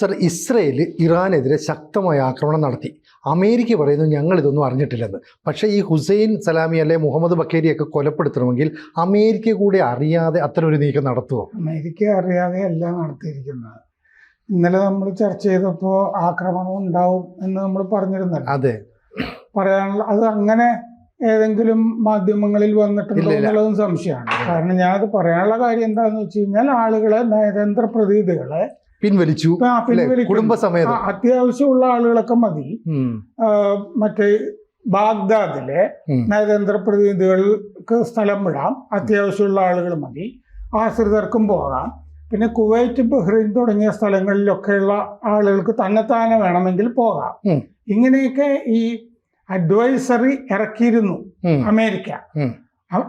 Sir, Israel ഇറാനെതിരെ ശക്തമായ ആക്രമണം നടത്തി. അമേരിക്ക പറയുന്നു ഞങ്ങളിതൊന്നും അറിഞ്ഞിട്ടില്ലെന്ന്. പക്ഷേ ഈ ഹുസൈൻ സലാമി അല്ലെ മുഹമ്മദ് ബക്കേരിയൊക്കെ കൊലപ്പെടുത്തണമെങ്കിൽ അമേരിക്ക കൂടി അറിയാതെ അത്തരം ഒരു നീക്കം നടത്തുമോ? അമേരിക്ക അറിയാതെ അല്ല നടത്തിയിരിക്കുന്നത്. ഇന്നലെ നമ്മൾ ചർച്ച ചെയ്തപ്പോൾ ആക്രമണം ഉണ്ടാവും എന്ന് നമ്മൾ പറഞ്ഞിരുന്നല്ലോ. അതെ, പറയാനുള്ള അത് അങ്ങനെ ഏതെങ്കിലും മാധ്യമങ്ങളിൽ വന്നിട്ടുണ്ടോ എന്നുള്ളതും സംശയമാണ്. കാരണം ഞാനത് പറയാനുള്ള കാര്യം എന്താണെന്ന് വെച്ച് കഴിഞ്ഞാൽ ആളുകളെ, നയതന്ത്ര പ്രതിനിധികളെ പിൻവലിച്ചു. കുടുംബസമേതം അത്യാവശ്യമുള്ള ആളുകളൊക്കെ മതി. മറ്റേ ബാഗ്ദാദിലെ നയതന്ത്ര പ്രതിനിധികൾക്ക് സ്ഥലം വിടാം, അത്യാവശ്യമുള്ള ആളുകൾ മതി. ആശ്രിതർക്കും പോകാം. പിന്നെ കുവൈറ്റ്, ബഹ്റൈൻ തുടങ്ങിയ സ്ഥലങ്ങളിലൊക്കെയുള്ള ആളുകൾക്ക് തന്നെത്താനെ വേണമെങ്കിൽ പോകാം. ഇങ്ങനെയൊക്കെ ഈ അഡ്വൈസറി ഇറക്കിയിരുന്നു അമേരിക്ക.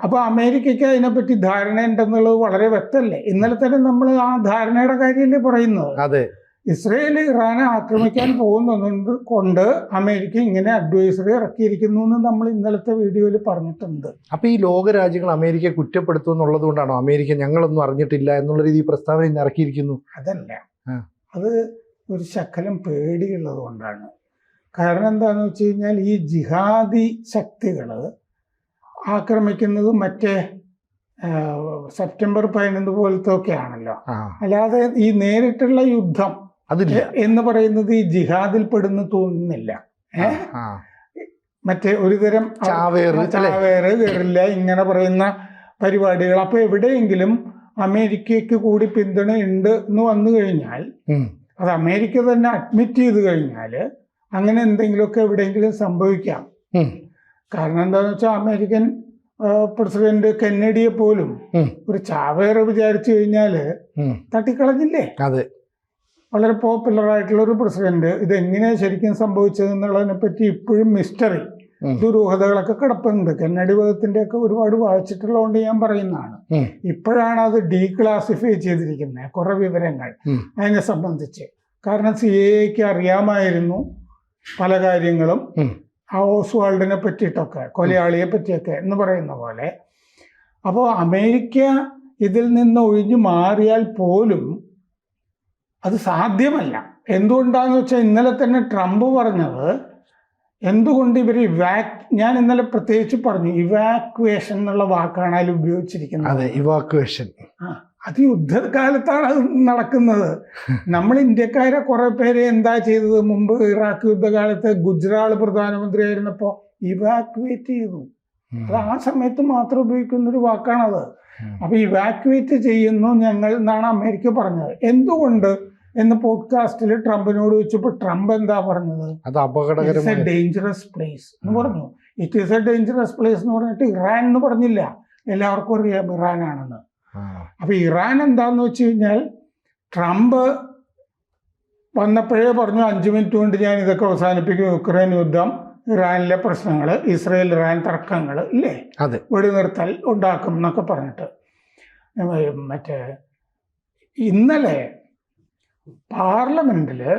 അപ്പൊ അമേരിക്കയ്ക്ക് അതിനെപ്പറ്റി ധാരണ ഉണ്ടെന്നുള്ളത് വളരെ വ്യക്തമല്ലേ. ഇന്നലെ തന്നെ നമ്മൾ ആ ധാരണയുടെ കാര്യമല്ലേ പറയുന്നത്. അതെ, ഇസ്രയേൽ ഇറാനെ ആക്രമിക്കാൻ പോകുന്നത് കൊണ്ട് അമേരിക്ക ഇങ്ങനെ അഡ്വൈസറി ഇറക്കിയിരിക്കുന്നു എന്ന് നമ്മൾ ഇന്നലത്തെ വീഡിയോയിൽ പറഞ്ഞിട്ടുണ്ട്. അപ്പൊ ഈ ലോകരാജ്യങ്ങൾ അമേരിക്ക കുറ്റപ്പെടുത്തും എന്നുള്ളത് കൊണ്ടാണോ അമേരിക്ക ഞങ്ങളൊന്നും അറിഞ്ഞിട്ടില്ല എന്നുള്ള രീതിയിൽ പ്രസ്താവന ഇന്ന് ഇറക്കിയിരിക്കുന്നു? അതല്ല, അത് ഒരു ശകലം പേടിയുള്ളത് കൊണ്ടാണ്. കാരണം എന്താണെന്ന് വെച്ച് കഴിഞ്ഞാൽ ഈ ജിഹാദി ശക്തികൾ ആക്രമിക്കുന്നത് മറ്റേ സെപ്റ്റംബർ 11 പോലത്തെ ഒക്കെ ആണല്ലോ. അല്ലാതെ ഈ നേരിട്ടുള്ള യുദ്ധം എന്ന് പറയുന്നത് ഈ ജിഹാദിൽ പെടുന്നു തോന്നുന്നില്ല. മറ്റേ ഒരുതരം ചാവേറ്, ഗറില്ല, ഇങ്ങനെ പറയുന്ന പരിപാടികൾ. അപ്പൊ എവിടെയെങ്കിലും അമേരിക്കയ്ക്ക് കൂടി പിന്തുണ ഉണ്ട് എന്ന് വന്നു കഴിഞ്ഞാൽ, അത് അമേരിക്ക തന്നെ അഡ്മിറ്റ് ചെയ്ത് കഴിഞ്ഞാൽ അങ്ങനെ എന്തെങ്കിലുമൊക്കെ എവിടെയെങ്കിലും സംഭവിക്കാം. കാരണം എന്താണെന്ന് വെച്ചാൽ അമേരിക്കൻ പ്രസിഡന്റ് കെന്നഡിയെ പോലും ഒരു ചാവേറ് വിചാരിച്ചു കഴിഞ്ഞാല് തട്ടിക്കളഞ്ഞില്ലേ. അതെ, വളരെ പോപ്പുലർ ആയിട്ടുള്ള ഒരു പ്രസിഡന്റ്. ഇതെങ്ങനെയാ ശരിക്കും സംഭവിച്ചത് എന്നുള്ളതിനെ പറ്റി ഇപ്പോഴും മിസ്റ്ററി, ദുരൂഹതകളൊക്കെ കിടപ്പുണ്ട്. കെന്നഡി വധത്തിന്റെ ഒക്കെ ഒരുപാട് വായിച്ചിട്ടുള്ളതുകൊണ്ട് ഞാൻ പറയുന്നതാണ്. ഇപ്പോഴാണ് അത് ഡീക്ലാസിഫൈ ചെയ്തിരിക്കുന്നത് കുറെ വിവരങ്ങൾ അതിനെ സംബന്ധിച്ച്. കാരണം CIA അറിയാമായിരുന്നു പല കാര്യങ്ങളും, ഓസ്വാൾഡിനെ പറ്റിയിട്ടൊക്കെ, കൊലയാളിയെ പറ്റിയൊക്കെ എന്ന് പറയുന്ന പോലെ. അപ്പോൾ അമേരിക്ക ഇതിൽ നിന്ന് ഒഴിഞ്ഞു മാറിയാൽ പോലും അത് സാധ്യമല്ല. എന്തുകൊണ്ടാന്ന് വെച്ചാൽ ഇന്നലെ തന്നെ ട്രംപ് പറഞ്ഞത് എന്തുകൊണ്ട് ഇവർ ഞാൻ ഇന്നലെ പ്രത്യേകിച്ച് പറഞ്ഞു, ഇവാക്വേഷൻ എന്നുള്ള വാക്കാണ് അതിൽ ഉപയോഗിച്ചിരിക്കുന്നത്. അതെ, ഇവാക്വേഷൻ. അത് യുദ്ധകാലത്താണ് അത് നടക്കുന്നത്. നമ്മൾ ഇന്ത്യക്കാരെ കുറെ പേര് എന്താ ചെയ്തത്? മുമ്പ് ഇറാഖ് യുദ്ധകാലത്ത് ഗുജറാൾ പ്രധാനമന്ത്രി ആയിരുന്നപ്പോ ഇവാക്വേറ്റ് ചെയ്തു. അത് ആ സമയത്ത് മാത്രം ഉപയോഗിക്കുന്ന ഒരു വാക്കാണത്. അപ്പൊ ഇവാക്വേറ്റ് ചെയ്യുന്നു ഞങ്ങൾ എന്നാണ് അമേരിക്ക പറഞ്ഞത്. എന്തുകൊണ്ട് എന്ന് പോഡ്കാസ്റ്റിൽ ട്രംപിനോട് വെച്ചപ്പോൾ ട്രംപ് എന്താ പറഞ്ഞത്? ഇറ്റ്സ് എ ഡേഞ്ചറസ് പ്ലേസ് എന്ന് പറഞ്ഞു. It is A dangerous place എന്ന് പറഞ്ഞിട്ട് ഇറാൻ എന്ന് പറഞ്ഞില്ല. എല്ലാവർക്കും അറിയാം ഇറാനാണെന്ന്. അപ്പൊ ഇറാൻ എന്താന്ന് വെച്ച് കഴിഞ്ഞാൽ ട്രംപ് വന്നപ്പോഴേ പറഞ്ഞു 5 മിനിറ്റ് കൊണ്ട് ഞാൻ ഇതൊക്കെ അവസാനിപ്പിക്കും, യുക്രൈൻ യുദ്ധം, ഇറാനിലെ പ്രശ്നങ്ങൾ, ഇസ്രയേൽ ഇറാൻ തർക്കങ്ങൾ ഇല്ലേ, വെടിനിർത്തൽ ഉണ്ടാക്കും എന്നൊക്കെ പറഞ്ഞിട്ട്. മറ്റേ ഇന്നലെ പാർലമെന്റില്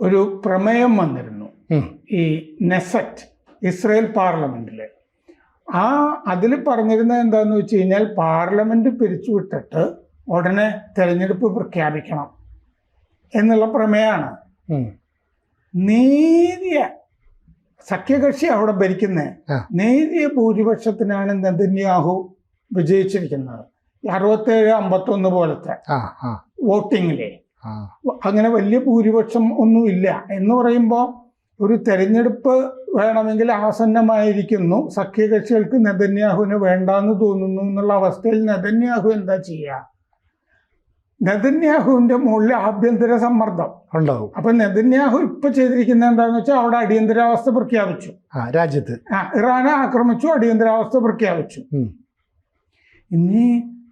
ഒരു പ്രമേയം വന്നിരുന്നു, ഈ നെസറ്റ്, ഇസ്രയേൽ പാർലമെന്റില്. അതിൽ പറഞ്ഞിരുന്നത് എന്താന്ന് വെച്ച് കഴിഞ്ഞാൽ പാർലമെന്റ് പിരിച്ചുവിട്ടിട്ട് ഉടനെ തെരഞ്ഞെടുപ്പ് പ്രഖ്യാപിക്കണം എന്നുള്ള പ്രമേയമാണ്. നേരിയ സഖ്യകക്ഷി അവിടെ ഭരിക്കുന്നത്, നേരിയ ഭൂരിപക്ഷത്തിനാണ് നെതന്യാഹു വിജയിച്ചിരിക്കുന്നത്. 67-51 പോലത്തെ വോട്ടിങ്ങിലെ. അങ്ങനെ വലിയ ഭൂരിപക്ഷം ഒന്നുമില്ല എന്ന് പറയുമ്പോൾ ഒരു തെരഞ്ഞെടുപ്പ് വേണമെങ്കിൽ ആസന്നമായിരിക്കുന്നു. സഖ്യകക്ഷികൾക്ക് നെതന്യാഹുവിന് വേണ്ടാന്ന് തോന്നുന്നു എന്നുള്ള അവസ്ഥയിൽ നെതന്യാഹു എന്താ ചെയ്യുക? നെതന്യാഹുവിന്റെ മുകളിൽ ആഭ്യന്തര സമ്മർദ്ദം ഉണ്ടാവും. അപ്പൊ നെതന്യാഹു ഇപ്പൊ ചെയ്തിരിക്കുന്നത് എന്താണെന്ന് വെച്ചാൽ അവിടെ അടിയന്തരാവസ്ഥ പ്രഖ്യാപിച്ചു. രാജ്യത്ത് ഇറാനെ ആക്രമിച്ചു, അടിയന്തരാവസ്ഥ പ്രഖ്യാപിച്ചു. ഇനി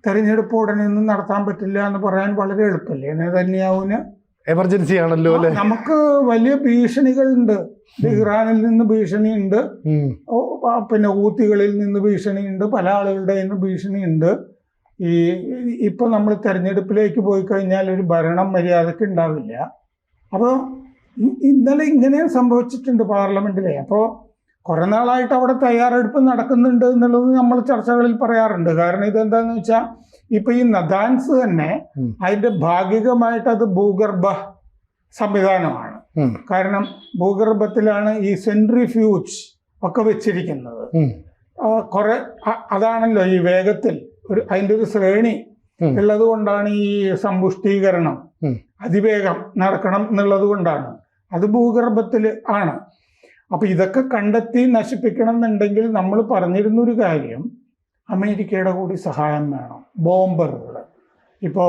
തെരഞ്ഞെടുപ്പ് ഉടനെ ഒന്നും നടത്താൻ പറ്റില്ല എന്ന് പറയാൻ വളരെ എളുപ്പമല്ലേ നെതന്യാഹുവിന്? എമർജൻസി ആണല്ലോ അല്ലേ. നമുക്ക് വലിയ ഭീഷണികളുണ്ട്. ഇറാനിൽ നിന്ന് ഭീഷണിയുണ്ട്, പിന്നെ ഹൂത്തികളിൽ നിന്ന് ഭീഷണിയുണ്ട്, പല ആളുകളുടെ നിന്ന് ഭീഷണിയുണ്ട്. ഇപ്പൊ നമ്മൾ തെരഞ്ഞെടുപ്പിലേക്ക് പോയി കഴിഞ്ഞാൽ ഒരു ഭരണം മര്യാദക്ക് ഉണ്ടാവില്ല. അപ്പോൾ ഇന്നലെ ഇങ്ങനെ സംഭവിച്ചിട്ടുണ്ട് പാർലമെന്റിലെ. അപ്പോൾ കുറെ നാളായിട്ട് അവിടെ തയ്യാറെടുപ്പ് നടക്കുന്നുണ്ട് എന്നുള്ളത് നമ്മൾ ചർച്ചകളിൽ പറയാറുണ്ട്. കാരണം ഇതെന്താന്ന് വെച്ചാൽ ഇപ്പൊ ഈ നദാൻസ് തന്നെ അതിന്റെ ഭാഗികമായിട്ട് അത് ഭൂഗർഭ സംവിധാനമാണ്. കാരണം ഭൂഗർഭത്തിലാണ് ഈ സെൻട്രിഫ്യൂജ് ഒക്കെ വെച്ചിരിക്കുന്നത്. കുറെ അതാണല്ലോ ഈ വേഗത്തിൽ അതിൻ്റെ ഒരു ശ്രേണി ഉള്ളത് കൊണ്ടാണ് ഈ സമ്പുഷ്ടീകരണം അതിവേഗം നടക്കണം എന്നുള്ളത് കൊണ്ടാണ്. അത് ഭൂഗർഭത്തിൽ ആണ്. അപ്പൊ ഇതൊക്കെ കണ്ടെത്തി നശിപ്പിക്കണം എന്നുണ്ടെങ്കിൽ നമ്മൾ പറഞ്ഞിരുന്നൊരു കാര്യം, അമേരിക്കയുടെ കൂടി സഹായം വേണം. ബോംബറുകൾ ഇപ്പോ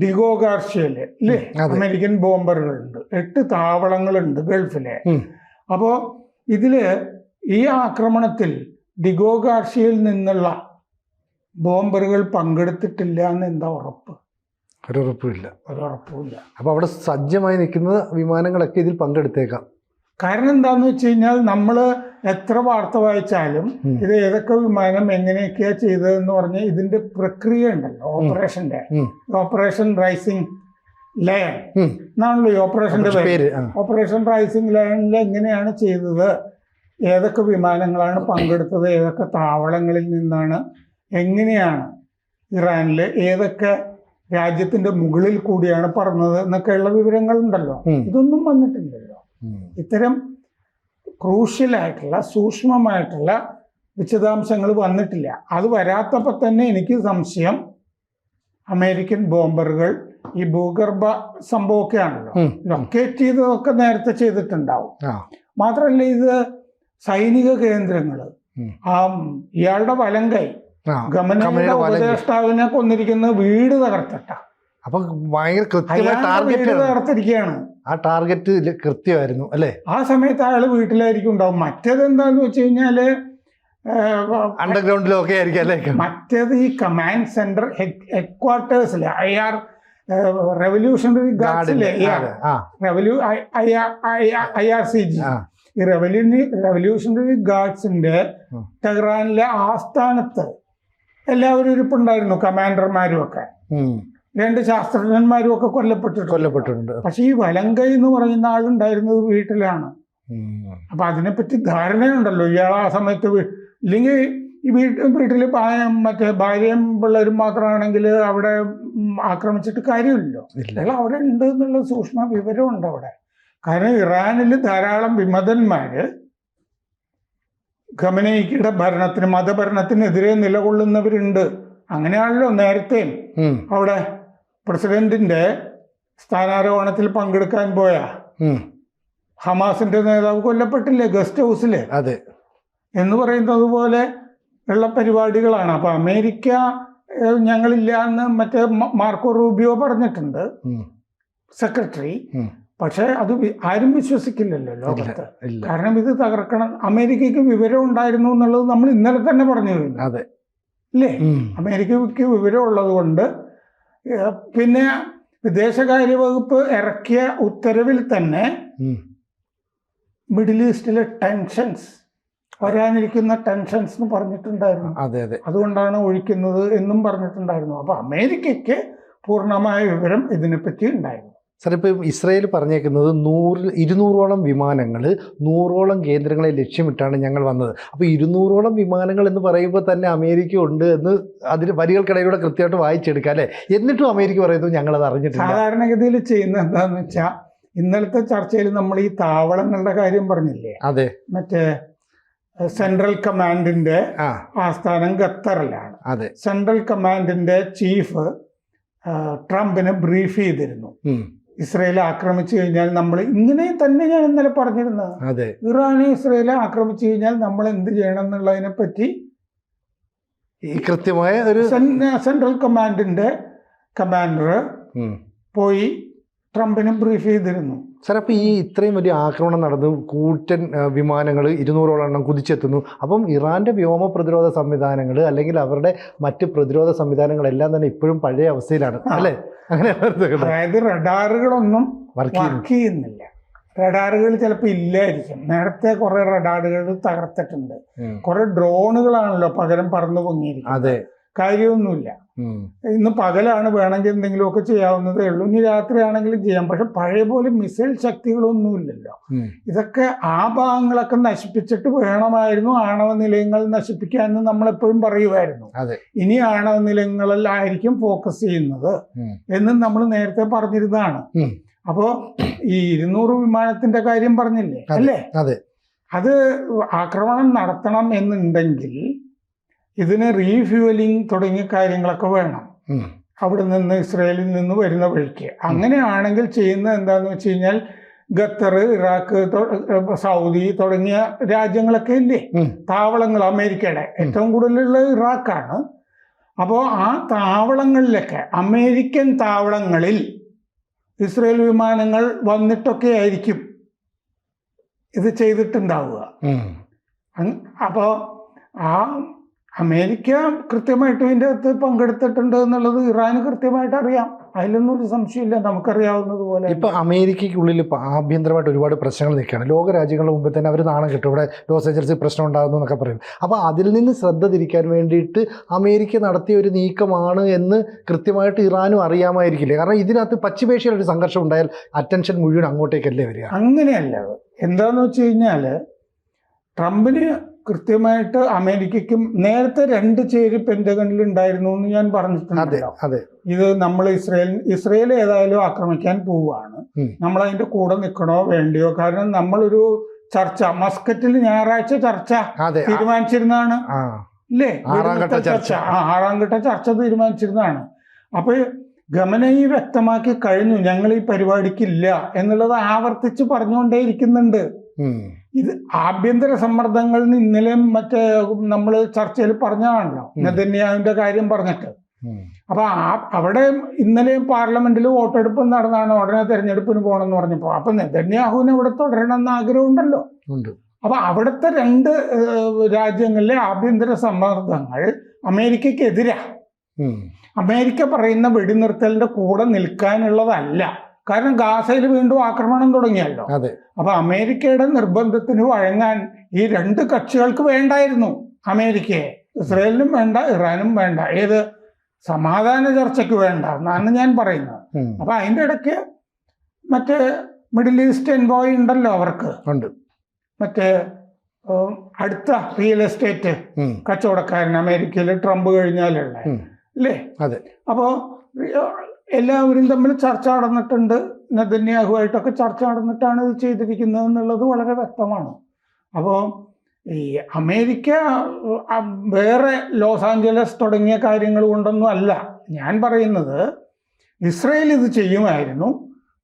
ഡിഗോ ഗാർഷ്യയില് അല്ലേ, അമേരിക്കൻ ബോംബറുകളുണ്ട്. 8 താവളങ്ങളുണ്ട് ഗൾഫിലെ. അപ്പോ ഇതില് ഈ ആക്രമണത്തിൽ ഡിഗോ ഗാർഷ്യയിൽ നിന്നുള്ള ബോംബറുകൾ പങ്കെടുത്തിട്ടില്ല എന്ന് എന്താ ഉറപ്പ്? ഒരുറപ്പുമില്ല. അപ്പൊ അവിടെ സജ്ജമായി നിൽക്കുന്ന വിമാനങ്ങളൊക്കെ ഇതിൽ പങ്കെടുത്തേക്കാം. കാരണം എന്താന്ന് വെച്ച് കഴിഞ്ഞാൽ നമ്മൾ എത്ര വാർത്ത വായിച്ചാലും ഇത് ഏതൊക്കെ വിമാനം എങ്ങനെയൊക്കെയാ ചെയ്തതെന്ന് പറഞ്ഞ് ഇതിന്റെ പ്രക്രിയ ഉണ്ടല്ലോ, ഓപ്പറേഷൻ റൈസിംഗ് ലയൺ എന്നാണല്ലോ ഈ ഓപ്പറേഷന്റെ പേര്. ഓപ്പറേഷൻ റൈസിംഗ് ലയണിൽ എങ്ങനെയാണ് ചെയ്തത്, ഏതൊക്കെ വിമാനങ്ങളാണ് പങ്കെടുത്തത്, ഏതൊക്കെ താവളങ്ങളിൽ നിന്നാണ്, എങ്ങനെയാണ് ഇറാനിൽ ഏതൊക്കെ രാജ്യത്തിന്റെ മുകളിൽ കൂടിയാണ് പറന്നത് എന്നൊക്കെയുള്ള വിവരങ്ങളുണ്ടല്ലോ. ഇതൊന്നും വന്നിട്ടില്ലല്ലോ. ഇത്തരം ക്രൂഷ്യലായിട്ടുള്ള സൂക്ഷ്മമായിട്ടുള്ള വിശദാംശങ്ങൾ വന്നിട്ടില്ല. അത് വരാത്തപ്പോൾ തന്നെ എനിക്ക് സംശയം അമേരിക്കൻ ബോംബറുകൾ ഈ ഭൂഗർഭ സംഭവമൊക്കെ ആണല്ലോ ലൊക്കേറ്റ് ചെയ്തതൊക്കെ നേരത്തെ ചെയ്തിട്ടുണ്ടാവും. മാത്രമല്ല ഇത് സൈനിക കേന്ദ്രങ്ങൾ, ഇയാളുടെ വലങ്കൈ ഗമനയുടെ ഉപദേഷ്ടാവിനെ കൊന്നിരിക്കുന്ന വീട് തകർത്തിട്ട. അപ്പൊ ഭയങ്കര കൃത്യമായ ടാർഗറ്റ് തകർത്തിരിക്കുകയാണ്. ആ ടാർഗറ്റ് കൃത്യമായിരുന്നു അല്ലേ? ആ സമയത്ത് അയാള് വീട്ടിലായിരിക്കും ഉണ്ടാവും. മറ്റേത് എന്താന്ന് വെച്ച് കഴിഞ്ഞാല് അണ്ടർഗ്രൗണ്ടിലൊക്കെ ആയിരിക്കും അല്ലേ? മറ്റേത് ഈ കമാൻഡ് സെന്റർ ഹെഡ്ക്വാർട്ടേഴ്സിലെ റെവല്യൂഷണറി ഗാർഡ്സിലെ IRCG ഈ റെവല്യൂഷണറി ഗാർഡ്സിന്റെ ടെഹ്റാനിലെ ആസ്ഥാനത്ത് എല്ലാവരും ഇരിപ്പുണ്ടായിരുന്നു. കമാൻഡർമാരും ഒക്കെ, 2 ശാസ്ത്രജ്ഞന്മാരും ഒക്കെ കൊല്ലപ്പെട്ടിട്ടുണ്ട്. പക്ഷെ ഈ വലങ്കൈ എന്ന് പറയുന്ന ആളുണ്ടായിരുന്നത് വീട്ടിലാണ്. അപ്പൊ അതിനെപ്പറ്റി ധാരണയുണ്ടല്ലോ ഇയാൾ ആ സമയത്ത്. ഇല്ലെങ്കിൽ ഈ വീട്ടില് മറ്റേ ഭാര്യയും പിള്ളേരും മാത്രമാണെങ്കിൽ അവിടെ ആക്രമിച്ചിട്ട് കാര്യമില്ലല്ലോ. അയാൾ അവിടെ ഉണ്ട് എന്നുള്ള സൂക്ഷ്മ വിവരമുണ്ട് അവിടെ. കാരണം ഇറാനിൽ ധാരാളം വിമതന്മാര് ഖമനേയിയുടെ ഭരണത്തിന്, മതഭരണത്തിനെതിരെ നിലകൊള്ളുന്നവരുണ്ട്. അങ്ങനെയാണല്ലോ നേരത്തെയും അവിടെ പ്രസിഡന്റിന്റെ സ്ഥാനാരോഹണത്തിൽ പങ്കെടുക്കാൻ പോയ ഹമാസിന്റെ നേതാവ് കൊല്ലപ്പെട്ടില്ലേ ഗസ്റ്റ് ഹൗസില്? അതെ എന്ന് പറയുന്നത് പോലെ ഉള്ള പരിപാടികളാണ്. അപ്പൊ അമേരിക്ക ഞങ്ങളില്ല എന്ന് മറ്റേ മാർക്കോ റൂബിയോ പറഞ്ഞിട്ടുണ്ട്, സെക്രട്ടറി. പക്ഷെ അത് ആരും വിശ്വസിക്കില്ലല്ലോ ലോകത്ത്. കാരണം ഇത് തകർക്കണം, അമേരിക്കയ്ക്ക് വിവരം ഉണ്ടായിരുന്നു എന്നുള്ളത് നമ്മൾ ഇന്നലെ തന്നെ പറഞ്ഞു കഴിഞ്ഞു അല്ലേ? അമേരിക്കയ്ക്ക് വിവരം ഉള്ളത് കൊണ്ട്. പിന്നെ വിദേശകാര്യ വകുപ്പ് ഇറക്കിയ ഉത്തരവിൽ തന്നെ മിഡിൽ ഈസ്റ്റിലെ ടെൻഷൻസ്, വരാനിരിക്കുന്ന ടെൻഷൻസ് എന്ന് പറഞ്ഞിട്ടുണ്ടായിരുന്നു. അതുകൊണ്ടാണ് ഒഴിക്കുന്നത് എന്നും പറഞ്ഞിട്ടുണ്ടായിരുന്നു. അപ്പൊ അമേരിക്കയ്ക്ക് പൂർണ്ണമായ വിവരം ഇതിനെപ്പറ്റി ഉണ്ടായിരുന്നു. സാർ, ഇപ്പോൾ ഇസ്രായേൽ പറഞ്ഞേക്കുന്നത് 200ഓളം വിമാനങ്ങൾ 100ഓളം കേന്ദ്രങ്ങളെ ലക്ഷ്യമിട്ടാണ് ഞങ്ങൾ വന്നത്. അപ്പോൾ 200ഓളം വിമാനങ്ങൾ എന്ന് പറയുമ്പോൾ തന്നെ അമേരിക്ക ഉണ്ട് എന്ന് അതിന് വരികൾക്കിടയിലൂടെ കൃത്യമായിട്ട് വായിച്ചെടുക്കാം അല്ലേ? എന്നിട്ടും അമേരിക്ക പറയുന്നത് ഞങ്ങളത് അറിഞ്ഞിട്ടില്ല. സാധാരണഗതിയിൽ ചെയ്യുന്നത് എന്താണെന്ന് വെച്ചാൽ, ഇന്നലത്തെ ചർച്ചയിൽ നമ്മൾ ഈ താവളങ്ങളുടെ കാര്യം പറഞ്ഞില്ലേ? അതെ. മറ്റേ സെൻട്രൽ കമാൻഡിന്റെ ആസ്ഥാനം ഖത്തറിലാണ്. അതെ. സെൻട്രൽ കമാൻഡിന്റെ ചീഫ് ട്രംപിനെ ബ്രീഫ് ചെയ്തിരുന്നു. ഇസ്രയേൽ ആക്രമിച്ചു കഴിഞ്ഞാൽ നമ്മൾ ഇങ്ങനെ തന്നെ, ഞാൻ ഇന്നലെ പറഞ്ഞിരുന്നത്, ഇറാനെ ഇസ്രയേൽ ആക്രമിച്ചു കഴിഞ്ഞാൽ നമ്മൾ എന്ത് ചെയ്യണം എന്നുള്ളതിനെ പറ്റി കൃത്യമായ ഒരു സെൻട്രൽ കമാൻഡിന്റെ കമാൻഡർ പോയി ട്രംപിനെ ബ്രീഫ് ചെയ്തിരുന്നു. സാർ, അപ്പോൾ ഈ ഇത്രയും വലിയ ആക്രമണം നടന്നു, കൂറ്റൻ വിമാനങ്ങൾ 200ഓളം എണ്ണം കുതിച്ചെത്തുന്നു. അപ്പം ഇറാൻ്റെ വ്യോമ പ്രതിരോധ സംവിധാനങ്ങൾ അല്ലെങ്കിൽ അവരുടെ മറ്റ് പ്രതിരോധ സംവിധാനങ്ങളെല്ലാം തന്നെ ഇപ്പോഴും പഴയ അവസ്ഥയിലാണ് അല്ലേ? അങ്ങനെ അതായത് റഡാറുകളൊന്നും വർക്ക് ചെയ്യുന്നില്ല. റഡാറുകൾ ചിലപ്പോൾ ഇല്ലായിരിക്കും. നേരത്തെ കുറെ റഡാറുകൾ തകർത്തിട്ടുണ്ട്. കുറെ ഡ്രോണുകളാണല്ലോ പകരം പറന്നു പൊങ്ങിയിരിക്കുന്നത്. കാര്യമൊന്നുമില്ല. ഇന്ന് പകലാണ് വേണമെങ്കിൽ എന്തെങ്കിലുമൊക്കെ ചെയ്യാവുന്നതേ ഉള്ളൂ, ഇനി രാത്രിയാണെങ്കിലും ചെയ്യാം. പക്ഷെ പഴയ പോലെ മിസൈൽ ശക്തികളൊന്നുമില്ലല്ലോ. ഇതൊക്കെ ആ ഭാഗങ്ങളൊക്കെ നശിപ്പിച്ചിട്ട് വേണമായിരുന്നു ആണവ നിലയങ്ങൾ നശിപ്പിക്കാൻ എന്ന് നമ്മളെപ്പോഴും പറയുമായിരുന്നു. ഇനി ആണവ നിലയങ്ങളിലായിരിക്കും ഫോക്കസ് ചെയ്യുന്നത് എന്ന് നമ്മൾ നേരത്തെ പറഞ്ഞിരുന്നതാണ്. അപ്പോ ഈ 200 വിമാനത്തിന്റെ കാര്യം പറഞ്ഞില്ലേ അല്ലേ? അത് ആക്രമണം നടത്തണം എന്നുണ്ടെങ്കിൽ ഇതിന് റീഫ്യൂവലിംഗ് തുടങ്ങിയ കാര്യങ്ങളൊക്കെ വേണം അവിടെ നിന്ന്, ഇസ്രയേലിൽ നിന്ന് വരുന്ന വഴിക്ക്. അങ്ങനെയാണെങ്കിൽ ചെയ്യുന്നത് എന്താന്ന് വെച്ച് കഴിഞ്ഞാൽ ഖത്തർ, ഇറാഖ്, സൗദി തുടങ്ങിയ രാജ്യങ്ങളൊക്കെ ഇല്ലേ താവളങ്ങൾ, അമേരിക്കയുടെ ഏറ്റവും കൂടുതലുള്ളത് ഇറാഖാണ്. അപ്പോൾ ആ താവളങ്ങളിലൊക്കെ, അമേരിക്കൻ താവളങ്ങളിൽ ഇസ്രയേൽ വിമാനങ്ങൾ വന്നിട്ടൊക്കെ ആയിരിക്കും ഇത് ചെയ്തിട്ടുണ്ടാവുക. അപ്പോൾ ആ അമേരിക്ക കൃത്യമായിട്ട് ഇതിൻ്റെ അകത്ത് പങ്കെടുത്തിട്ടുണ്ട് എന്നുള്ളത് ഇറാന് കൃത്യമായിട്ട് അറിയാം. അതിലൊന്നും ഒരു സംശയമില്ല, നമുക്കറിയാവുന്നതുപോലെ. ഇപ്പൊ അമേരിക്കയ്ക്കുള്ളിൽ ഇപ്പൊ ആഭ്യന്തരമായിട്ട് ഒരുപാട് പ്രശ്നങ്ങൾ നിൽക്കുകയാണ്. ലോക രാജ്യങ്ങളുടെ മുമ്പിൽ തന്നെ അവർ നാണം കിട്ടും, ഇവിടെ ലോസ് ഏഞ്ചൽസിൽ പ്രശ്നം ഉണ്ടാകുന്നു എന്നൊക്കെ പറയും. അപ്പോൾ അതിൽ നിന്ന് ശ്രദ്ധ തിരിക്കാൻ വേണ്ടിയിട്ട് അമേരിക്ക നടത്തിയ ഒരു നീക്കമാണ് എന്ന് കൃത്യമായിട്ട് ഇറാനും അറിയാമായിരിക്കില്ലേ? കാരണം ഇതിനകത്ത് പശ്ചിമേഷ്യയിൽ ഒരു സംഘർഷം ഉണ്ടായാൽ അറ്റൻഷൻ മുഴുവൻ അങ്ങോട്ടേക്കല്ലേ വരിക? അങ്ങനെയല്ല. എന്താന്ന് വെച്ച് കഴിഞ്ഞാൽ ട്രംപിന് കൃത്യമായിട്ട് അമേരിക്കയ്ക്കും നേരത്തെ 2 ചേരി പെന്റഗണിൽ ഉണ്ടായിരുന്നു എന്ന് ഞാൻ പറഞ്ഞിട്ടുണ്ടല്ലോ. ഇത് നമ്മൾ ഇസ്രയേൽ ഏതായാലും ആക്രമിക്കാൻ പോവുകയാണ്, നമ്മൾ അതിന്റെ കൂടെ നിൽക്കണോ വേണ്ടിയോ? കാരണം നമ്മളൊരു ചർച്ച മസ്കറ്റിൽ ഞായറാഴ്ച ചർച്ച തീരുമാനിച്ചിരുന്നതാണ് ഇല്ലേ? 6ാം ഘട്ട ചർച്ച തീരുമാനിച്ചിരുന്നതാണ്. അപ്പൊ ഖമനയി വ്യക്തമാക്കി കഴിഞ്ഞു, ഞങ്ങൾ ഈ പരിപാടിക്കില്ല എന്നുള്ളത് ആവർത്തിച്ച് പറഞ്ഞുകൊണ്ടേയിരിക്കുന്നുണ്ട്. ഇത് ആഭ്യന്തര സമ്മർദ്ദങ്ങൾ ഇന്നലെ മറ്റേ നമ്മൾ ചർച്ചയിൽ പറഞ്ഞതാണല്ലോ, നെതന്യാഹുവിന്റെ കാര്യം പറഞ്ഞിട്ട്. അപ്പൊ അവിടെ ഇന്നലെയും പാർലമെന്റിൽ വോട്ടെടുപ്പ് നടന്നാണ്, ഉടനെ തെരഞ്ഞെടുപ്പിന് പോകണമെന്ന് പറഞ്ഞപ്പോ. അപ്പൊ നെതന്യാഹുവിനെ ഇവിടെ തുടരണമെന്ന് ആഗ്രഹമുണ്ടല്ലോ. അപ്പൊ അവിടുത്തെ 2 രാജ്യങ്ങളിലെ ആഭ്യന്തര സമ്മർദ്ദങ്ങൾ അമേരിക്കക്കെതിരാ. അമേരിക്ക പറയുന്ന വെടിനിർത്തലിന്റെ കൂടെ നിൽക്കാനുള്ളതല്ല. കാരണം ഗാസയിൽ വീണ്ടും ആക്രമണം തുടങ്ങിയല്ലോ. അപ്പൊ അമേരിക്കയുടെ നിർബന്ധത്തിന് വഴങ്ങാൻ ഈ 2 കക്ഷികൾക്ക് വേണ്ടായിരുന്നു അമേരിക്കയെ. ഇസ്രയേലിനും വേണ്ട, ഇറാനും വേണ്ട, ഏത് സമാധാന ചർച്ചയ്ക്ക് വേണ്ട എന്നാണ് ഞാൻ പറയുന്നത്. അപ്പൊ അതിൻ്റെ ഇടയ്ക്ക് മറ്റേ മിഡിൽ ഈസ്റ്റ് എൻവോയ് ഉണ്ടല്ലോ അവർക്ക്, മറ്റേ അടുത്ത റിയൽ എസ്റ്റേറ്റ് കച്ചവടക്കാരൻ അമേരിക്കയിൽ ട്രംപ് കഴിഞ്ഞാലുള്ള അല്ലേ? അപ്പോ എല്ലാവരും തമ്മിൽ ചർച്ച നടന്നിട്ടുണ്ട്, നെതന്യാഹുവായിട്ടൊക്കെ ചർച്ച നടന്നിട്ടാണ് ഇത് ചെയ്തിരിക്കുന്നത് എന്നുള്ളത് വളരെ വ്യക്തമാണ്. അപ്പോൾ ഈ അമേരിക്ക വേറെ ലോസ് ആഞ്ചലസ് തുടങ്ങിയ കാര്യങ്ങൾ കൊണ്ടൊന്നും അല്ല ഞാൻ പറയുന്നത്. ഇസ്രയേൽ ഇത് ചെയ്യുമായിരുന്നു,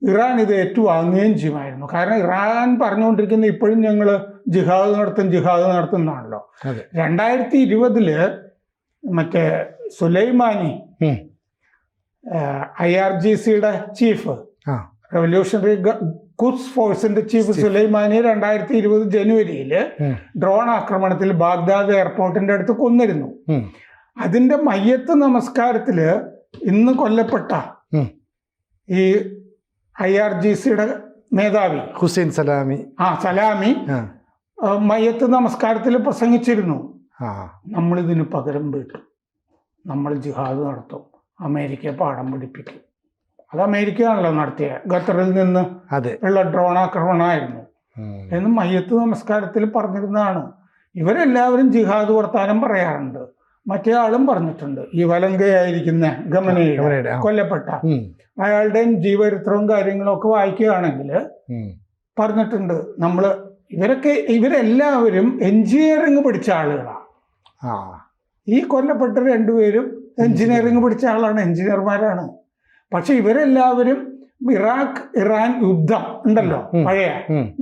ഇറാൻ ഇത് ഏറ്റുവാങ്ങുകയും ചെയ്യുമായിരുന്നു. കാരണം ഇറാൻ പറഞ്ഞുകൊണ്ടിരിക്കുന്ന ഇപ്പോഴും ഞങ്ങൾ ജിഹാദ് നടത്തുന്നതാണല്ലോ. 2020 മറ്റേ സുലൈമാനി IRGCയുടെ ചീഫ്, റവല്യൂഷണറി ഖുദ്സ് ഫോഴ്സിന്റെ ചീഫ് സുലൈമാനി 2020 ജനുവരിയിൽ ഡ്രോൺ ആക്രമണത്തിൽ ബാഗ്ദാദ് എയർപോർട്ടിന്റെ അടുത്ത് കൊന്നിരുന്നു. അതിന്റെ മയ്യത്ത് നമസ്കാരത്തില് ഇന്ന് കൊല്ലപ്പെട്ട ഈ IRGCയുടെ മേധാവി ഹുസൈൻ സലാമി മയ്യത്ത് നമസ്കാരത്തിൽ പ്രസംഗിച്ചിരുന്നു, നമ്മളിതിന് പകരം വീട്ടു, നമ്മൾ ജിഹാദ് നടത്തും, അമേരിക്കയെ പാഠം പഠിപ്പിക്കും. അത് അമേരിക്കയാണല്ലോ നടത്തിയ ഖത്തറിൽ നിന്ന് ഉള്ള ഡ്രോൺ ആക്രമണമായിരുന്നു എന്ന് മയ്യത്ത് നമസ്കാരത്തിൽ പറഞ്ഞിരുന്നതാണ്. ഇവരെല്ലാവരും ജിഹാദ് വർത്താനം പറയാറുണ്ട്. മറ്റേ ആളും പറഞ്ഞിട്ടുണ്ട്, ഈ വലങ്കയായിരിക്കുന്ന ഖമനയുടെ കൊല്ലപ്പെട്ട അയാളുടെയും ജീവചരിത്രവും കാര്യങ്ങളും ഒക്കെ വായിക്കുകയാണെങ്കിൽ പറഞ്ഞിട്ടുണ്ട്. ഇവരെല്ലാവരും എഞ്ചിനീയറിംഗ് പഠിച്ച ആളുകളാണ്. ഈ കൊല്ലപ്പെട്ട 2 പേരും എഞ്ചിനീയറിംഗ് പഠിച്ച ആളാണ്, എഞ്ചിനീയർമാരാണ്. പക്ഷെ ഇവരെല്ലാവരും ഇറാൻ യുദ്ധം ഉണ്ടല്ലോ, പഴയ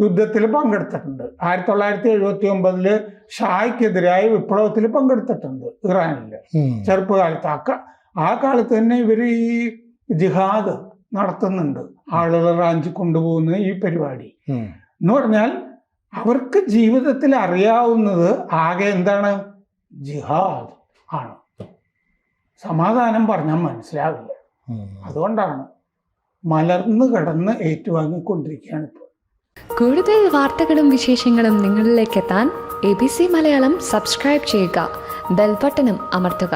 യുദ്ധത്തിൽ പങ്കെടുത്തിട്ടുണ്ട്. 1979 ഷായ്ക്കെതിരായ വിപ്ലവത്തിൽ പങ്കെടുത്തിട്ടുണ്ട് ഇറാനില് ചെറുപ്പകാലത്ത്. ആ കാലത്ത് തന്നെ ഇവർ ഈ ജിഹാദ് നടത്തുന്നുണ്ട്, ആളുകൾ റാഞ്ചി കൊണ്ടുപോകുന്ന ഈ പരിപാടി എന്ന് പറഞ്ഞാൽ അവർക്ക് ജീവിതത്തിൽ അറിയാവുന്നത് ആകെ എന്താണ്? ജിഹാദ് ആണ്. സമാധാനം പറഞ്ഞാൽ മനസ്സിലാവില്ല. അതുകൊണ്ടാണ് മലർന്നു കിടന്ന് ഏറ്റുവാങ്ങിക്കൊണ്ടിരിക്കുകയാണ് ഇപ്പോൾ. കൂടുതൽ വാർത്തകളും വിശേഷങ്ങളും നിങ്ങളിലേക്ക് എത്താൻ ABC മലയാളം സബ്സ്ക്രൈബ് ചെയ്യുക, ബെൽ ബട്ടണും അമർത്തുക.